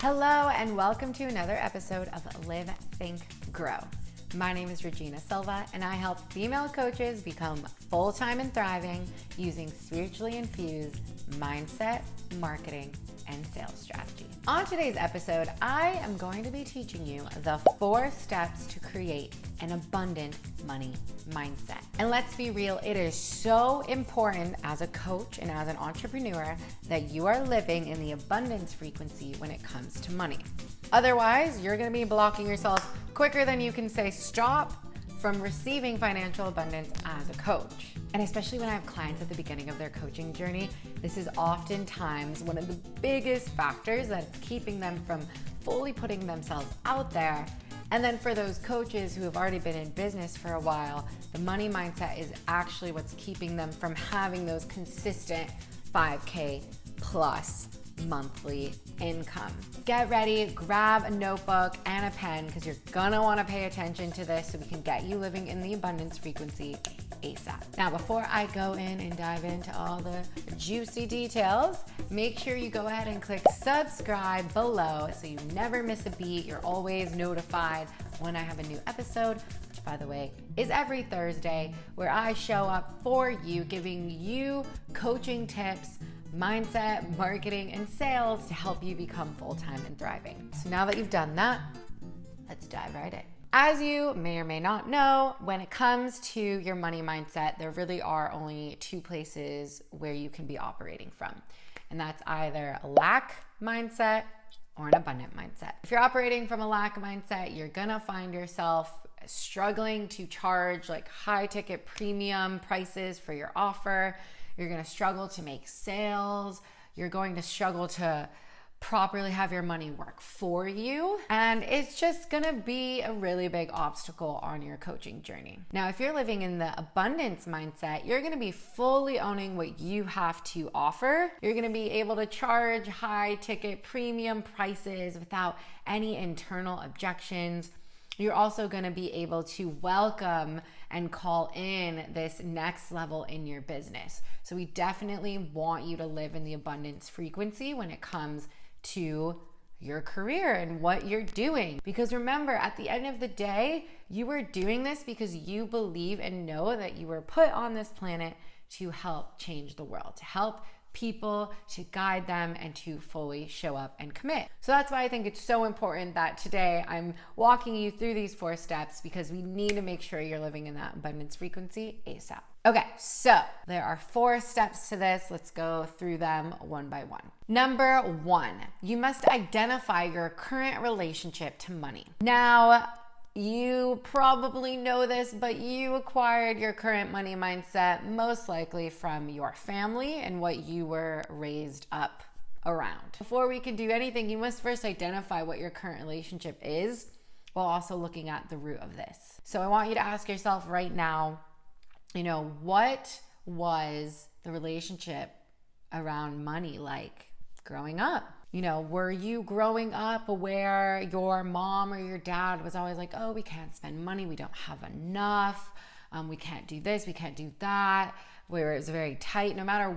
Hello and welcome to another episode of Live, Think, Grow. My name is 𝗺cieህ𝗶𝘆 and I help female coaches become full-time and thriving using spiritually infused mindset, marketing, and sales strategy. On today's episode, I am going to be teaching you the 4 steps to create an abundant money mindset. And let's be real, it is so important as a coach and as an entrepreneur that you are living in the abundance frequency when it comes to money. Otherwise, you're going to be blocking yourself quicker than you can say stop from receiving financial abundance as a coach. And especially when I have clients at the beginning of their coaching journey, this is oftentimes one of the biggest factors that's keeping them from fully putting themselves out there. And then for those coaches who have already been in business for a while, the money mindset is actually what's keeping them from having those consistent 5K plus monthly income. Get ready, grab a notebook and a pen because you're gonna wanna pay attention to this so we can get you living in the abundance frequency ASAP. Now, before I go in and dive into all the juicy details, make sure you go ahead and click subscribe below so you never miss a beat. You're always notified when I have a new episode, which by the way is every Thursday, where I show up for you, giving you coaching tips, mindset, marketing, and sales to help you become full-time and thriving. So now that you've done that, let's dive right in. As you may or may not know, when it comes to your money mindset, there really are only 2 places where you can be operating from. And that's either a lack mindset or an abundant mindset. If you're operating from a lack mindset, you're gonna find yourself struggling to charge like high ticket premium prices for your offer. You're gonna struggle to make sales. You're going to struggle to properly have your money work for you. And it's just gonna be a really big obstacle on your coaching journey. Now, if you're living in the abundance mindset, you're gonna be fully owning what you have to offer. You're gonna be able to charge high ticket premium prices without any internal objections. You're also going to be able to welcome and call in this next level in your business. So we definitely want you to live in the abundance frequency when it comes to your career and what you're doing. Because remember, at the end of the day, you are doing this because you believe and know that you were put on this planet to help change the world, to help people, to guide them, and to fully show up and commit. So that's why I think it's so important that today I'm walking you through these 4 steps, because we need to make sure you're living in that abundance frequency ASAP. Okay, so there are 4 steps to this. Let's go through them one by one. Number 1, you must identify your current relationship to money. Now, you probably know this, but you acquired your current money mindset most likely from your family and what you were raised up around. Before we can do anything, you must first identify what your current relationship is while also looking at the root of this. So I want you to ask yourself right now, what was the relationship around money like growing up? Were you growing up where your mom or your dad was always like, oh, we can't spend money, we don't have enough, we can't do this, we can't do that, where it was very tight? No matter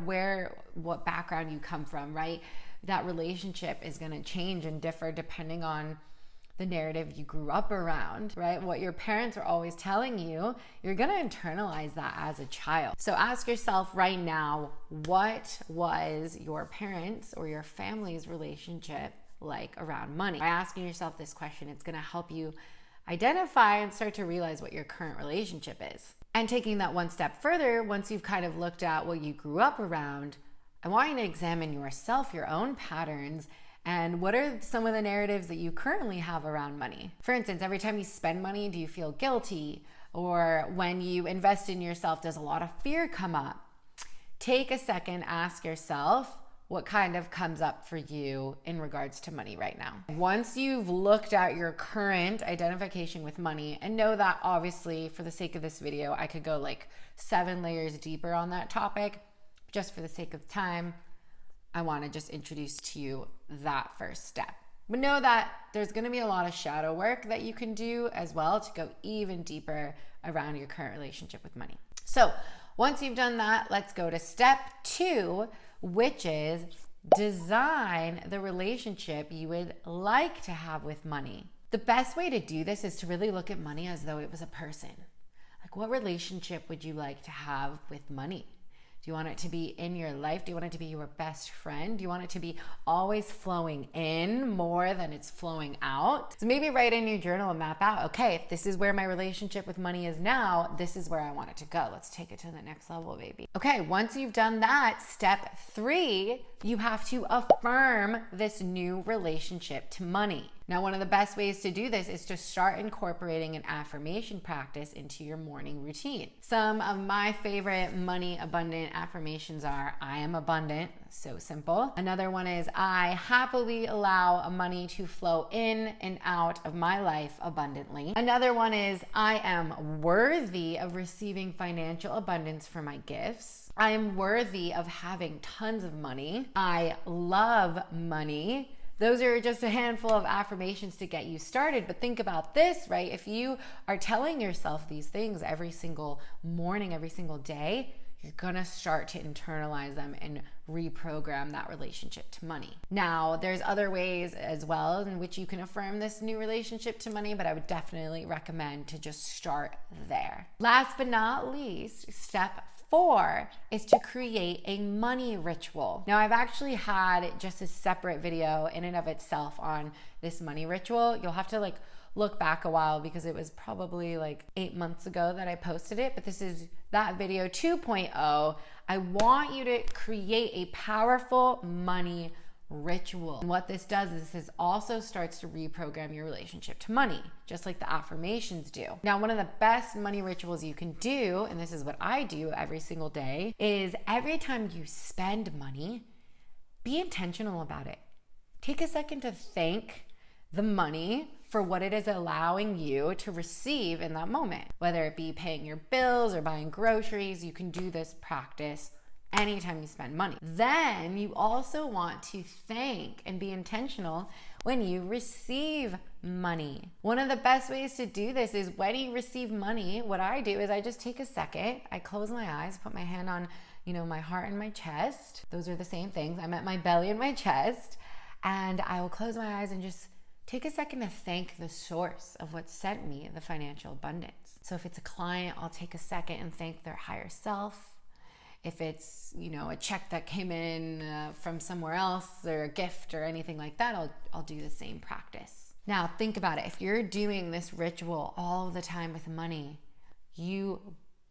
what background you come from, right? That relationship is going to change and differ depending on the narrative you grew up around, right? What your parents were always telling you, you're going to internalize that as a child. So ask yourself right now, what was your parents' or your family's relationship like around money? By asking yourself this question, it's going to help you identify and start to realize what your current relationship is. And taking that one step further, once you've kind of looked at what you grew up around, I want you to examine yourself, your own patterns, and what are some of the narratives that you currently have around money? For instance, every time you spend money, do you feel guilty? Or when you invest in yourself, does a lot of fear come up? Take a second, ask yourself what kind of comes up for you in regards to money right now. Once you've looked at your current identification with money, and know that obviously for the sake of this video, I could go like 7 layers deeper on that topic. Just for the sake of time, I want to just introduce to you that first step. But know that there's going to be a lot of shadow work that you can do as well to go even deeper around your current relationship with money. So once you've done that, let's go to step 2, which is Design the relationship you would like to have with money. The best way to do this is to really look at money as though it was a person. Like, what relationship would you like to have with money? Do you want it to be in your life? Do you want it to be your best friend? Do you want it to be always flowing in more than it's flowing out? So maybe write in your journal and map out, okay, if this is where my relationship with money is now, this is where I want it to go. Let's take it to the next level, baby. Okay, once you've done that, step 3, you have to affirm this new relationship to money. Now, one of the best ways to do this is to start incorporating an affirmation practice into your morning routine. Some of my favorite money abundant affirmations are, I am abundant, so simple. Another one is, I happily allow money to flow in and out of my life abundantly. Another one is, I am worthy of receiving financial abundance for my gifts. I am worthy of having tons of money. I love money. Those are just a handful of affirmations to get you started. But think about this, right? If you are telling yourself these things every single morning, every single day, you're gonna start to internalize them and reprogram that relationship to money. Now, there's other ways as well in which you can affirm this new relationship to money, but I would definitely recommend to just start there. Last but not least, step 4 is to create a money ritual. Now, I've actually had just a separate video in and of itself on this money ritual. You'll have to look back a while because it was probably 8 months ago that I posted it, but this is that video 2.0. I want you to create a powerful money ritual. And what this does is this also starts to reprogram your relationship to money, just like the affirmations do. Now, one of the best money rituals you can do, and this is what I do every single day, is every time you spend money, be intentional about it. Take a second to thank the money for what it is allowing you to receive in that moment. Whether it be paying your bills or buying groceries, you can do this practice anytime you spend money. Then you also want to thank and be intentional when you receive money. One of the best ways to do this is when you receive money, what I do is I just take a second, I close my eyes, put my hand on, my heart and my chest. Those are the same things. I'm at my belly and my chest, and I will close my eyes and just take a second to thank the source of what sent me the financial abundance. So if it's a client, I'll take a second and thank their higher self. If it's, a check that came in from somewhere else or a gift or anything like that, I'll do the same practice. Now, think about it. If you're doing this ritual all the time with money, you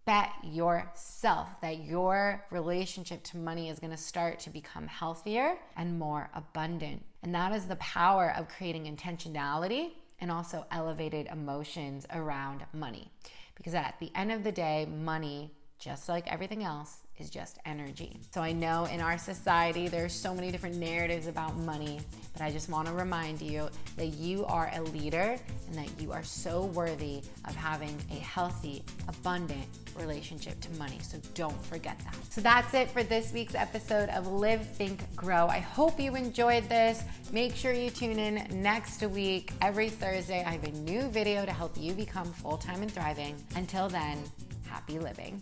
bet yourself that your relationship to money is going to start to become healthier and more abundant. And that is the power of creating intentionality and also elevated emotions around money. Because at the end of the day, money, just like everything else, is just energy. So I know in our society, there's so many different narratives about money, but I just want to remind you that you are a leader and that you are so worthy of having a healthy, abundant relationship to money. So don't forget that. So that's it for this week's episode of Live, Think, Grow. I hope you enjoyed this. Make sure you tune in next week. Every Thursday, I have a new video to help you become full-time and thriving. Until then, happy living.